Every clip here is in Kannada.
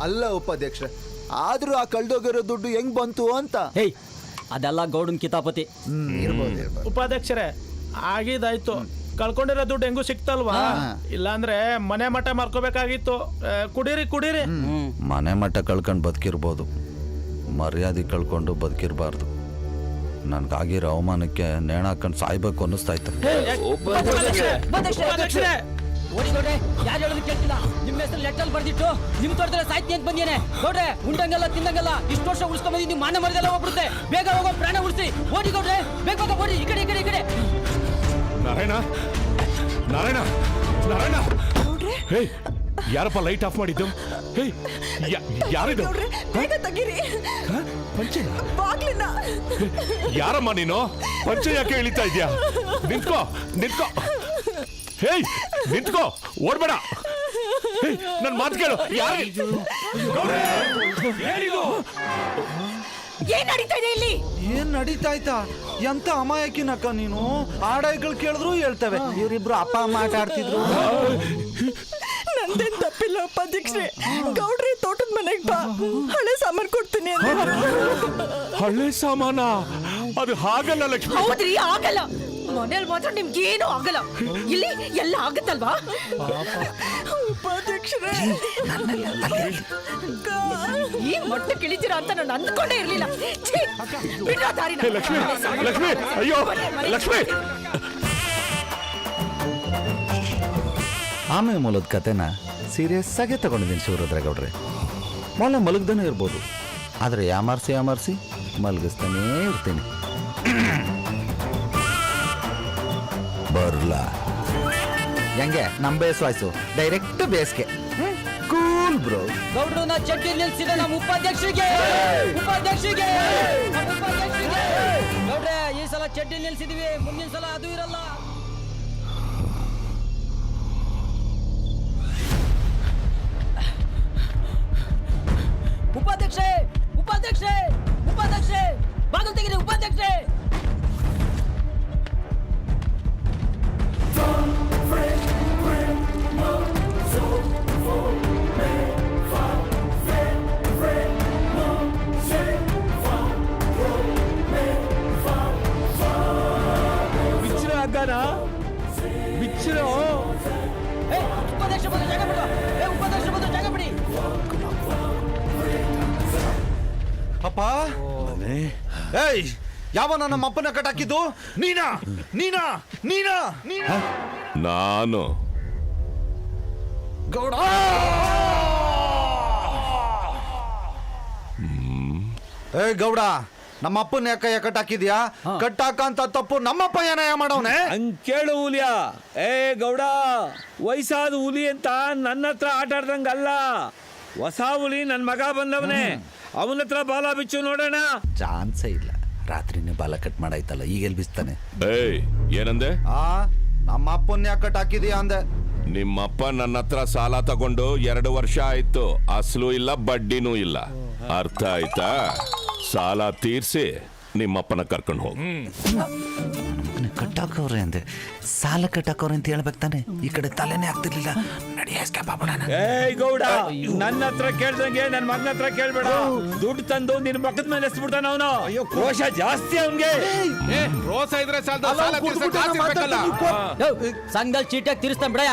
ಅಲ್ಲ ಉಪಾಧ್ಯಕ್ಷ, ಆದ್ರೂ ಆ ಕಳ್ದೋಗಿರೋ ದುಡ್ಡು ಹೆಂಗ್ ಬಂತು ಅಂತ. ಹೇಯ್, ಅದೆಲ್ಲ ಗೌಡನ್ ಕಿತಾಪತಿ. ಇರ್ಬೋದು. ಉಪಾಧ್ಯಕ್ಷರೇ, ಆಗಿದಾಯ್ತು. ಕಳ್ಕೊಂಡಿರೋ ದುಡ್ಡು ಹೆಂಗೂ ಸಿಕ್ತಲ್ವಾ? ಇಲ್ಲಾಂದ್ರೆ ಮನೆ ಮಠ ಮಾರ್ಕೋಬೇಕಾಗಿತ್ತು. ಕುಡೀರಿ ಕುಡೀರಿ. ಮನೆ ಮಠ ಕಳ್ಕೊಂಡು ಬದುಕಿರ್ಬೋದು, ಮರ್ಯಾದೆ ಕಳ್ಕೊಂಡು ಬದುಕಿರಬಾರ್ದು. ನನ್ಗಾಗಿರೋ ಅವಮಾನಕ್ಕೆ ನೇಣ ಹಾಕೊಂಡು ಸಾಯ್ಬೇಕು ಅನ್ನಿಸ್ತಾ ಇತ್ತು. ಓಡಿಗೌಡ್ರೆ, ಯಾರು ಹೇಳೋದು ಕೇಳ್ತಿಲ್ಲ. ನಿಮ್ಮ ಹೆಸರು ಲೆಟರ್ ಬರ್ದಿಟ್ಟು ನಿಮ್ ತೋಟದಲ್ಲಿ ಸಾಯ್ತಿ ಅಂತ ಬಂದೇನೆ. ನೋಡ್ರೆ, ಉಂಡಂಗೆಲ್ಲ ತಿಂದಂಗೆಲ್ಲ ಇಷ್ಟು ವರ್ಷ ಉಳಿಸ್ಕೊಂಡ್ ಬಂದಿ. ನಿಮ್ಮ ಮಾನ ಮರದೆಲ್ಲ ಹೋಗ್ಬಿಡುತ್ತೆ. ಬೇಗ ಹೋಗೋ, ಪ್ರಾಣ ಉಳಿಸಿ. ಓಡಿಗೌಡ್ರೆ, ಬೇಗ ಬೇಗ ಓಡಿ. ಈ ಕಡೆ ಈ ಕಡೆ ಈ ಕಡೆ. ನಾರಾಯಣ, ನಾರಾಯಣ, ನಾರಾಯಣ. ಹೇ, ಯಾರಪ್ಪ ಲೈಟ್ ಆಫ್ ಮಾಡಿದ್ದು? ಹೇ, ಯಾರಿದು? ಬೇಗ ತೆಗೀರಿ ಪಂಚೆ ಬಾಗ್ಲಿನ. ಯಾರಮ್ಮ ನೀನು? ಪಂಚೆ ಯಾಕೆ ಇಳಿತಾ ಇದ್ಯಾ? ನಿಂತ್ಕೋ, ನಿಂತ್ಕೋ. ಹೇ, ನಿಂತ್ಕೋ, ಓಡ್ಬೇಡ. ನನ್ ಮಾತು ಕೇಳು. ಏನ್ ನಡೀತಾ ಇದೆ ಇಲ್ಲಿ? ಏನ್ ನಡೀತಾ ಆಯ್ತಾ? ಎಂತ ಅಮಾಯಕಿನಕ್ಕ ನೀನು. ಆಡಾಯ್ಗಳು ಕೇಳಿದ್ರು ಹೇಳ್ತವೆ. ಇವರಿಬ್ರು ಅಪ್ಪ ಅಮ್ಮ ಆಟ ಆಡ್ತಿದ್ರು. ನಂದೇನ್ ತಪ್ಪಿಲ್ಲ ಉಪಾಧ್ಯಕ್ಷರೇ. ಗೌಡ್ರಿ ತೋಟದ ಮನೆಗ್ ಬಾ, ಹಳೆ ಸಾಮಾನು ಕೊಡ್ತೀನಿ ಅಂತ. ಹಳೆ ಸಾಮಾನ? ಅದು ಹಾಗಲ್ಲ ಲಕ್ಷ್ಮಿ. ಹೌದ್ರಿ, ಆಗಲ್ಲ. ಮನೇಲಿ ಮಾತ್ರ ನಿಮ್ಗೇನು ಆಗಲ್ಲ. ಇಲ್ಲಿ ಎಲ್ಲ ಆಗತ್ತಲ್ವಾ ಉಪಾಧ್ಯಕ್ಷರೇ? ಈ ಮೊಟ್ಟ ಕಿಳಿತೀರಾ ಅಂತ ನಾನು ಅಂದ್ಕೊಂಡೇ ಇರ್ಲಿಲ್ಲ. ಲಕ್ಷ್ಮಿ, ಲಕ್ಷ್ಮಿ, ಅಯ್ಯೋ ಲಕ್ಷ್ಮಿ. ಆಮೇಲೆ ಮೂಲದ ಕತೆನ ಸೀರಿಯಸ್ ಆಗಿ ತಗೊಂಡಿದ್ದೀನಿ ಶಿವರುದ್ರೇಗೌಡ್ರೆ. ಮೊನ್ನೆ ಮಲಗ್ದೇ ಇರ್ಬೋದು, ಆದರೆ ಯಾಮಾರಿಸಿ ಮಲಗಿಸ್ತಾನೇ ಇರ್ತೀನಿ. ಬರ್ಲಾ ಹೆಂಗೆ ನಮ್ಮ ಬೇಸ್ ವಾಯ್ಸು ಡೈರೆಕ್ಟ್ ಬೇಸ್ಗೆ. Cool bro. ಗೌಡ್ರು, ನಾ ಚಡ್ಡಿ ನಿಲ್ಸಿದೆ ನಮ್ಮ ಉಪಾಧ್ಯಕ್ಷರಿಗೆ. ಉಪಾಧ್ಯಕ್ಷರಿಗೆ ಗೌಡ್ರೆ, ಈ ಸಲ ಚಡ್ಡಿ ನಿಲ್ಸಿದೀವಿ. ಮುಂದಿನ ಸಲ ಅದು ಇರಲ್ಲ. ಉಪಾಧ್ಯಕ್ಷೆ, ಉಪಾಧ್ಯಕ್ಷೆ, ಉಪಾಧ್ಯಕ್ಷೆ, ಬಾಗಿಲು ತೆಗೀರಿ. ಉಪಾಧ್ಯಕ್ಷೆ, ಉಪಾಧ್ಯಕ್ಷ ಬಂದು ಜಾಗ ಬಿಡು. ಉಪಾಧ್ಯಕ್ಷ ಬಂದು ಜಾಗ ಬಿಡಿ. ಅಪ್ಪ, ಏಯ್, ಯಾವನ ನಮ್ಮ ಅಪ್ಪನ ಕಟ್ಟಾಕಿದ್ದು? ನೀನಾ ನೀನಾ ನೀನಾ ನೀನಾ? ನಾನು ಗೌಡ. ಏ ಗೌಡ, ನಮ್ಮ ಅಪ್ಪನ ಯಾಕ ಕಟ್ಟಾಕಿದ್ಯಾ? ಕಟ್ಟಾಕಂತ ತಪ್ಪು ನಮ್ಮಪ್ಪ ಏನಾಯ ಮಾಡವನೆ? ಕೇಳು ಹುಲಿಯ. ಏ ಗೌಡ, ವಯಸ್ಸಾದ ಹುಲಿ ಅಂತ ನನ್ನ ಹತ್ರ ಆಟ ಆಡ್ದಂಗಲ್ಲ. ಹೊಸ ಹುಲಿ ನನ್ನ ಮಗ ಬಂದವನೇ. ಅವನ ಹತ್ರ ಬಾಲ ಬಿಚ್ಚು ನೋಡೋಣ. ಚಾನ್ಸೇ ಇಲ್ಲ. ರಾತ್ರಿನೇ ಬಾಲ ಕಟ್ ಮಾಡಾಯ್ತಲ್ಲ, ಈಗ ಎಲ್ಲಿ ಬಿಸ್ತಾನೆ? ಏಯ್, ಏನಂದೆ? ನಮ್ಮ ಅಪ್ಪನ ಯಾಕ ಕಟ್ಟಾಕಿದ್ಯಾ ಅಂದೆ. ನಿಮ್ಮಪ್ಪ ನನ್ನ ಹತ್ರ ಸಾಲ ತಗೊಂಡು 2 ವರ್ಷ ಆಯ್ತು. ಅಸಲು ಇಲ್ಲ, ಬಡ್ಡಿನೂ ಇಲ್ಲ. ಅರ್ಥ ಆಯ್ತಾ? ಸಾಲ ತೀರ್ಸಿ ನಿಮ್ಮಪ್ಪನ ಕರ್ಕೊಂಡು ಹೋಗಿ. ಕಟ್ಟಾಕವ್ರೆ ಅಂದೆ, ಸಾಲ ಕಟ್ಟಾಕವ್ರೆ ಅಂತ ಹೇಳ್ಬೇಕು ತಾನೆ. ಈ ಕಡೆ ತಲೆನೇ ಆಗ್ತಿರ್ಲಿಲ್ಲ. ಏಯ್ ಗೌಡ, ನನ್ನ ಹತ್ರ ಕೇಳ್ದಂಗೆ ನನ್ನ ಮಗನ ಹತ್ರ ಕೇಳ್ಬೇಡ. ದುಡ್ಡು ತಂದು ನಿನ್ನ ಮಕ್ಕದ ಮೇಲೆ ಎಸ್ಬಿಡ್ತಾನ ಅವನು. ರೋಷ ಜಾಸ್ತಿ ಅವನ್ಗೆ. ರೋಸ ಇದ್ರೆ ಸಂಘದಲ್ಲಿ ಚೀಟಾಗಿ ತಿರ್ಸ್ತಾನ ಬಿಡಯ.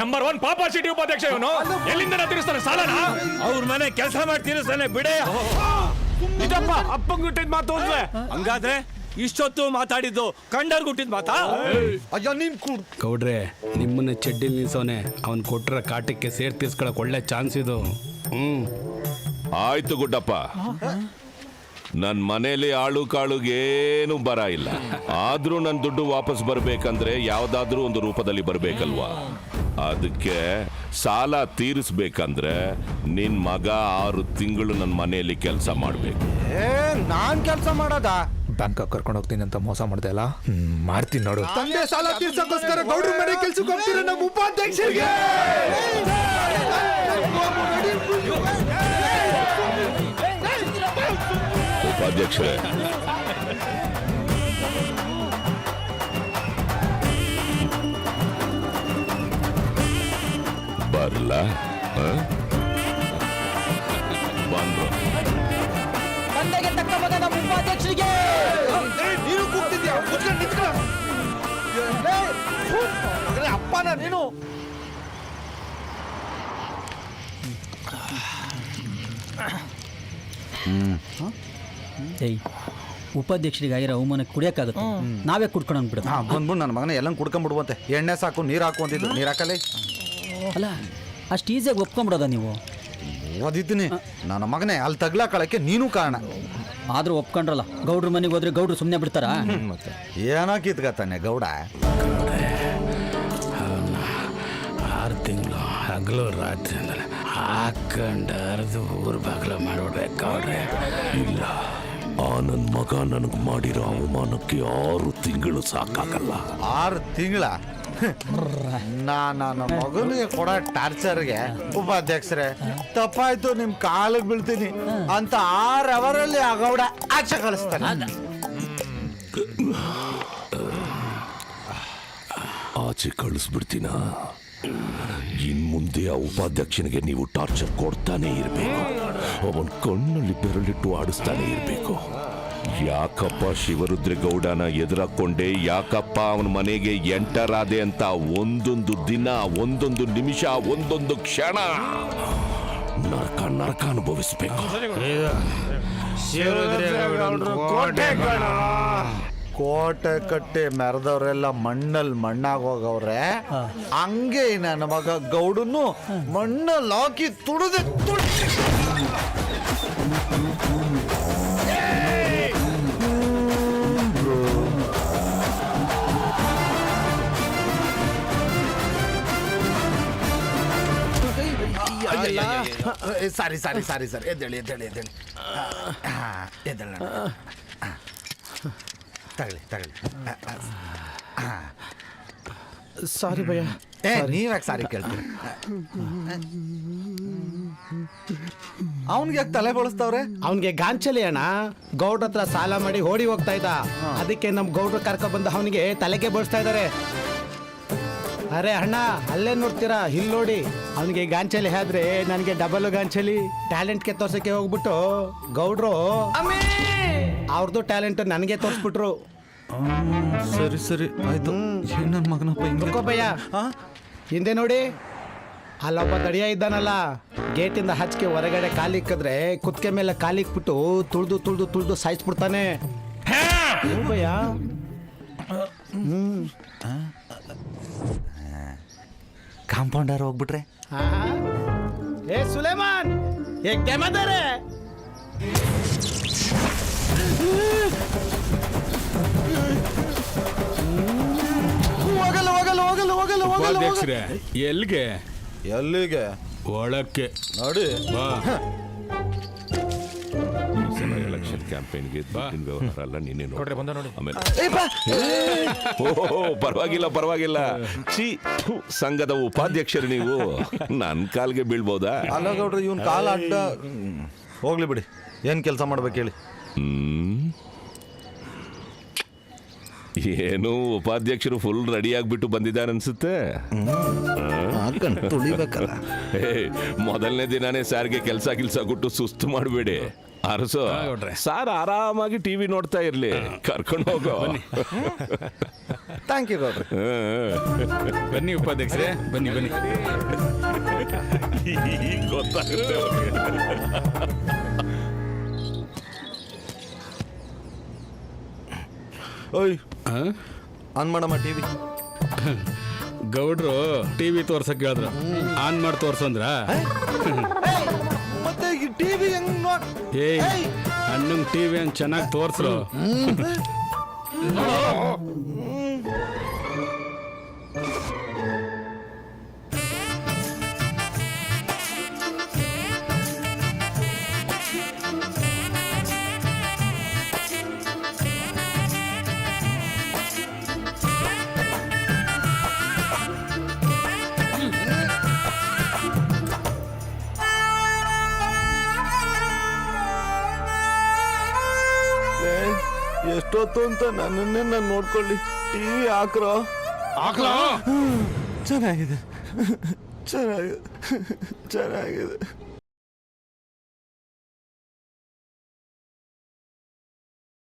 ನಂಬರ್ 1 ಪಾಪ ಸಿಟಿ ಉಪಾಧ್ಯಕ್ಷ ಇವನು. ಎಲ್ಲಿಂದ ತಿರ್ಸ್ತಾನೆ ಸಾಲನ? ಅವ್ರ ಮನೆ ಕೆಲಸ ಮಾಡಿ ತಿರ್ಸ್ತಾನೆ ಬಿಡಯ. ಇದಪ್ಪ ಅಪ್ಪಂಗ್ ಹುಟ್ಟಿದ ಮಾತು ಅಂದ್ರೆ. ಹಂಗಾದ್ರೆ ಇಷ್ಟೊತ್ತು ಮಾತಾಡಿದ್ದು ಕಂಡರ್ಗೆ ಹುಟ್ಟಿದ ಮಾತಾ? ಅಯ್ಯೋ ನೀನ್ ಗೌಡ್ರೆ, ನಿಮ್ಮನ್ನ ಚಡ್ಡಿ ನಿಲ್ಸೋನೆ. ಅವನ್ ಕೊಟ್ರ ಕಾಟಕ್ಕೆ ಸೇರ್ ತೀರ್ಸ್ಕೊಳಕ್ ಒಳ್ಳೆ ಚಾನ್ಸ್ ಇದು. ಆಯ್ತು ಗುಡ್ಡಪ್ಪ, ನನ್ ಮನೇಲಿ ಆಳು ಕಾಳುಗೇನು ಬರ ಇಲ್ಲ. ಆದ್ರೂ ನನ್ ದುಡ್ಡು ವಾಪಸ್ ಬರ್ಬೇಕಂದ್ರೆ ಯಾವ್ದಾದ್ರೂ ಒಂದು ರೂಪದಲ್ಲಿ ಬರ್ಬೇಕಲ್ವಾ? ಅದಕ್ಕೆ ಸಾಲ ತೀರಿಸ್ಬೇಕಂದ್ರೆ ನಿನ್ ಮಗ 6 ತಿಂಗಳು ನನ್ನ ಮನೆಯಲ್ಲಿ ಕೆಲಸ ಮಾಡ್ಬೇಕು. ನಾನ್ ಕೆಲಸ ಮಾಡೋದ? ಬ್ಯಾಂಕ್ ಕರ್ಕೊಂಡು ಹೋಗ್ತೀನಿ ಅಂತ ಮೋಸ ಮಾಡ್ದೆ ಅಲ್ಲ, ಮಾಡ್ತೀನಿ ನೋಡು. ತಂದೆ ಸಾಲ ತೀರ್ಸಕ್ಕೋಸ್ಕರ ಗೌಡ್ರ ಮನೆ ಕೆಲ್ಸಕ್ಕೆ ಹೋಗ್ತೀರ ನಮ್ಮ ಉಪಾಧ್ಯಕ್ಷರಿಗೆ. ಉಪಾಧ್ಯಕ್ಷರೇ, ಬರ್ಲಾ? ಮಗನ ನೀನು. ಏಯ್ ಉಪಾಧ್ಯಕ್ಷರಿಗೆ ಆಗಿರೋ ಅವಮಾನ ಕುಡಿಯಕ್ಕಾಗುತ್ತೆ, ನಾವೇ ಕುಡ್ಕೊಂಡು ಬಿಡ. ಬಂದ್ಬಿಡು ನನ್ನ ಮಗನ ಎಲ್ಲ ಕುಡ್ಕೊಂಬಿಡುವಂತೆ. ಎಣ್ಣೆ ಸಾಕು, ನೀರು ಹಾಕು ಅಂತಿದ್ದು. ನೀರು ಹಾಕಲೇ ಅಲ್ಲ ಅಷ್ಟು ಈಸಿಯಾಗಿ ಒಪ್ಕೊಂಬಿಡೋದ ನೀವು? ಓದಿದ್ದೀನಿ ನನ್ನ ಮಗನೇ. ಅಲ್ಲಿ ತಗ್ಲಾಕಳಕ್ಕೆ ನೀನು ಕಾರಣ. ಆದ್ರೂ ಒಪ್ಕೊಂಡ್ರಲ್ಲ. ಗೌಡ್ರ ಮನೆಗೆ ಹೋದ್ರೆ ಗೌಡ್ರು ಸುಮ್ಮನೆ ಬಿಡ್ತಾರಾ? ಮತ್ತೆ ಏನೋ ಕಿತ್ಕತ್ತಾನೆ ಗೌಡ. 6 ತಿಂಗಳು ಹಗಲು ರಾತ್ರಿ ಅಂದ್ರೆ ಹಾಕೊಂಡು ಅರ್ದು ಊರು ಬಾಗ್ಲ ಮಾಡ್ಬಿಡ್ಬೇಕಾವ್ರೆ. ಇಲ್ಲ, ಆ ನನ್ನ ಮಗ ನನಗೆ ಮಾಡಿರೋ ಅವಮಾನಕ್ಕೆ 6 ತಿಂಗಳು ಸಾಕಾಗಲ್ಲ. 6 ತಿಂಗಳ ನನ್ನ ಮಗನಿಗೆ ಕೊಡೋ ಟಾರ್ಚರ್ಗೆ ಉಪಾಧ್ಯಕ್ಷರೇ ತಪ್ಪಾಯ್ತು, ನಿಮ್ ಕಾಲಿಗೆ ಬೀಳ್ತೀನಿ ಅಂತ 6 ಅವರಲ್ಲಿ ಆ ಗೌಡ ಆಚೆ ಕಳಿಸ್ತಾನೆ. ಆಚೆ ಕಳಿಸ್ಬಿಡ್ತೀನ? ಇನ್ ಮುಂದೆ ಆ ಉಪಾಧ್ಯಕ್ಷನಿಗೆ ನೀವು ಟಾರ್ಚರ್ ಕೊಡ್ತಾನೆ ಇರಬೇಕು. ಅವನ ಕಣ್ಣಲ್ಲಿ ಬೆರಳಿಟ್ಟು ಆಡಿಸ್ತಾನೆ ಇರಬೇಕು. ಯಾಕಪ್ಪ ಶಿವರುದ್ರಗೌಡನ ಎದುರಾಕೊಂಡೆ, ಯಾಕಪ್ಪ ಅವನ ಮನೆಗೆ ಎಂಟರ್ ಆದೆ ಅಂತ ಒಂದೊಂದು ದಿನ, ಒಂದೊಂದು ನಿಮಿಷ, ಒಂದೊಂದು ಕ್ಷಣ ನರಕ ನರಕ ಅನುಭವಿಸ್ಬೇಕು. ಕೋಟೆ ಕಟ್ಟಿ ಮೆರೆದವ್ರೆಲ್ಲ ಮಣ್ಣಲ್ಲಿ ಮಣ್ಣಾಗೋಗವ್ರೆ. ಹಂಗೆ ನನ್ನ ಮಗ ಗೌಡನ್ನು ಮಣ್ಣಲ್ಲಿ ಹಾಕಿ ತುಳಿದು ಸಾರಿ ಸಾರಿ ಸಾರಿ ಸರ್. ಎದ್ದೇಳಿ ಎದ್ದೇಳಿ ಎದ್ದೇಳಿ ಎದ್ದೇಳ ತಗಲಿ ತಗಲಿ. ಸಾರಿ ಭಯ್ಯ. ನೀವ್ಯಾಕೆ ಸಾರಿ ಕೇಳ್ತೀರಿ? ಅವನ್ಗೆ ಯಾಕೆ ತಲೆ ಬಳಸ್ತವ್ರೆ? ಅವನಿಗೆ ಗಾಂಚಲಿ ಅಣ್ಣ. ಗೌಡ್ರ ಹತ್ರ ಸಾಲ ಮಾಡಿ ಓಡಿ ಹೋಗ್ತಾ ಇದ್ದ. ಅದಕ್ಕೆ ನಮ್ ಗೌಡ್ರು ಕರ್ಕೊ ಬಂದು ಅವನಿಗೆ ತಲೆಗೆ ಬೋಳಿಸ್ತಾ ಇದ್ದಾರೆ. ಅರೆ ಅಣ್ಣ, ಅಲ್ಲೇ ನೋಡ್ತೀರಾ, ಇಲ್ಲಿ ನೋಡಿ. ಅವನಿಗೆ ಗಾಂಚಲಿ ಆದ್ರೆ ನನಗೆ ಡಬಲ್ ಗಾಂಚಲಿ. ಟ್ಯಾಲೆಂಟ್ಗೆ ತೋರ್ಸಕ್ಕೆ ಹೋಗ್ಬಿಟ್ಟು ಗೌಡ್ರು ಅವ್ರದ್ದು ಟ್ಯಾಲೆಂಟ್ ನನಗೆ ತೋರಿಸ್ಬಿಟ್ರು. ಸರಿ ಸರಿ ಆಯ್ತು. ನನ್ನ ಮಗನಪ್ಪ ಹಿಂಗೆ ಭಯ್ಯ, ಹಿಂದೆ ನೋಡಿ, ಅಲ್ಲೊಬ್ಬ ತಡಿಯ ಇದ್ದಾನಲ್ಲ, ಗೇಟಿಂದ ಹಚ್ಕೆ ಹೊರಗಡೆ ಕಾಲಿಕ್ಕಿದ್ರೆ ಕುತ್ತಿಗೆ ಮೇಲೆ ಕಾಲಿಕ್ಬಿಟ್ಟು ತುಳ್ದು ತುಳ್ದು ತುಳ್ದು ಸಾಯಿಸ್ಬಿಡ್ತಾನೆ. ಭಯ್ಯ ಕಾಂಪೌಂಡರ್ ಹೋಗ್ಬಿಟ್ರೆ. ಏ ಸುಲೇಮಾನ್, ಏಮಾದರೆ ಹೋಗಲ್ಲ ಹೋಗಲ್ಲ ಹೋಗಲ್ಲ ಹೋಗಲ್ಲ ಹೋಗಲ್ಲ. ಎಲ್ಲಿಗೆ? ಎಲ್ಲಿಗೆ? ಒಳಕ್ಕೆ ನೋಡಿ. ಎಲೆಕ್ಷನ್ ಕ್ಯಾಂಪೇನ್ಗೆ ದುಡ್ಡಿನ ವ್ಯವಹಾರ ಅಲ್ಲ, ನೀನೇ ನೋಡಿ. ಆಮೇಲೆ ಓಹೋ, ಪರವಾಗಿಲ್ಲ ಪರವಾಗಿಲ್ಲ. ಸಂಘದ ಉಪಾಧ್ಯಕ್ಷರು ನೀವು, ನನ್ನ ಕಾಲ್ಗೆ ಬೀಳ್ಬೋದಾ? ಅಲ್ಲ ಗೌಡ್ರಿ, ಇವನ್ ಕಾಲ ಅಡ್ಡ. ಹೋಗ್ಲಿ ಬಿಡಿ, ಏನ್ ಕೆಲಸ ಮಾಡ್ಬೇಕು ಹೇಳಿ. ಏನು ಉಪಾಧ್ಯಕ್ಷರು ಫುಲ್ ರೆಡಿ ಆಗ್ಬಿಟ್ಟು ಬಂದಿದ್ದಾರೆ ಅನ್ಸುತ್ತೆ. ತುಳಿಬೇಕಲ್ಲ. ಮೊದಲನೇ ದಿನಾನೇ ಸಾರ್ಗೆ ಕೆಲಸ ಕೊಟ್ಟು ಸುಸ್ತು ಮಾಡಬೇಡಿ. ಅರಸು ಸಾರ್ ಆರಾಮಾಗಿ ಟಿವಿ ನೋಡ್ತಾ ಇರ್ಲಿ, ಕರ್ಕೊಂಡು ಹೋಗೋ. ಥ್ಯಾಂಕ್ ಯು ಗೌಡ್ರಿ. ಬನ್ನಿ ಉಪಾಧ್ಯಕ್ಷರೇ, ಬನ್ನಿ ಬನ್ನಿ. ಗೊತ್ತಾಗುತ್ತೆ ಅವ್ರಿಗೆ. ಓಯ್, ಆನ್ ಮಾಡಮ್ಮ ಟಿವಿ. ಗೌಡ್ರು ಟಿವಿ ತೋರ್ಸಕ್ ಹೇಳಿದ್ರು, ಆನ್ ಮಾಡಿ ತೋರ್ಸಂದ್ರ. ಮತ್ತೆ ಈ ಟಿವಿ ಹೆಂಗ್ ಏಯ್, ಅಣ್ಣಂಗ್ ಟಿವಿ ಹಂಗ್ ಚೆನ್ನಾಗಿ ತೋರ್ಸ್ರು. ಎಷ್ಟೊತ್ತು ಅಂತ ನನ್ನನ್ನೇ ನಾನು ನೋಡ್ಕೊಳ್ಳಿ. ಟಿವಿ ಹಾಕ್ರೋ. ಚೆನ್ನಾಗಿದೆ ಚೆನ್ನಾಗಿದೆ ಚೆನ್ನಾಗಿದೆ.